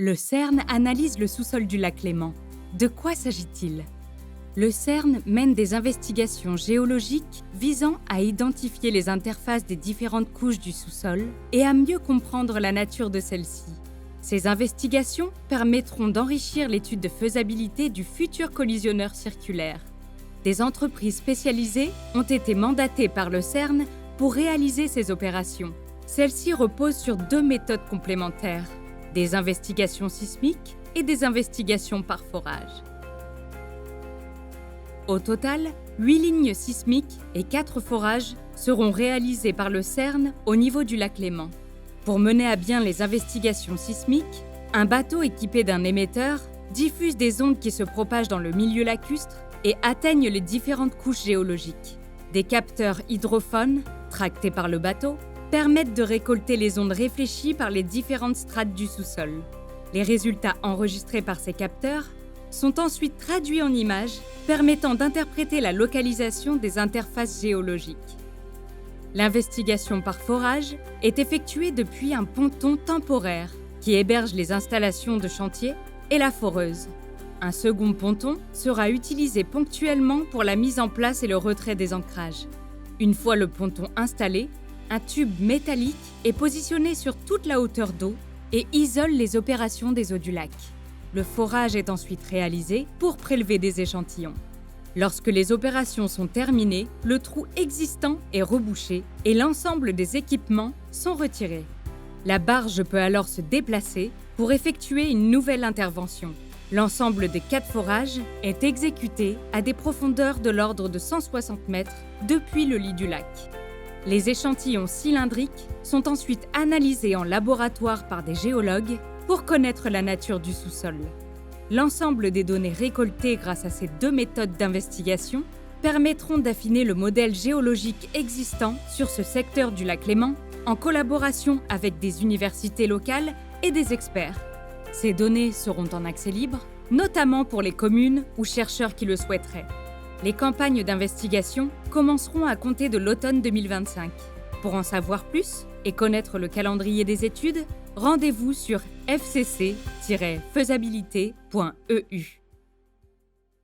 Le CERN analyse le sous-sol du lac Léman. De quoi s'agit-il? Le CERN mène des investigations géologiques visant à identifier les interfaces des différentes couches du sous-sol et à mieux comprendre la nature de celles-ci. Ces investigations permettront d'enrichir l'étude de faisabilité du futur collisionneur circulaire. Des entreprises spécialisées ont été mandatées par le CERN pour réaliser ces opérations. Celles-ci reposent sur deux méthodes complémentaires, des investigations sismiques et des investigations par forage. Au total, 8 lignes sismiques et 4 forages seront réalisés par le CERN au niveau du lac Léman. Pour mener à bien les investigations sismiques, un bateau équipé d'un émetteur diffuse des ondes qui se propagent dans le milieu lacustre et atteignent les différentes couches géologiques. Des capteurs hydrophones, tractés par le bateau, permettent de récolter les ondes réfléchies par les différentes strates du sous-sol. Les résultats enregistrés par ces capteurs sont ensuite traduits en images, permettant d'interpréter la localisation des interfaces géologiques. L'investigation par forage est effectuée depuis un ponton temporaire qui héberge les installations de chantier et la foreuse. Un second ponton sera utilisé ponctuellement pour la mise en place et le retrait des ancrages. Une fois le ponton installé, un tube métallique est positionné sur toute la hauteur d'eau et isole les opérations des eaux du lac. Le forage est ensuite réalisé pour prélever des échantillons. Lorsque les opérations sont terminées, le trou existant est rebouché et l'ensemble des équipements sont retirés. La barge peut alors se déplacer pour effectuer une nouvelle intervention. L'ensemble des 4 forages est exécuté à des profondeurs de l'ordre de 160 mètres depuis le lit du lac. Les échantillons cylindriques sont ensuite analysés en laboratoire par des géologues pour connaître la nature du sous-sol. L'ensemble des données récoltées grâce à ces deux méthodes d'investigation permettront d'affiner le modèle géologique existant sur ce secteur du lac Léman en collaboration avec des universités locales et des experts. Ces données seront en accès libre, notamment pour les communes ou chercheurs qui le souhaiteraient. Les campagnes d'investigation commenceront à compter de l'automne 2025. Pour en savoir plus et connaître le calendrier des études, rendez-vous sur fcc-faisabilité.eu.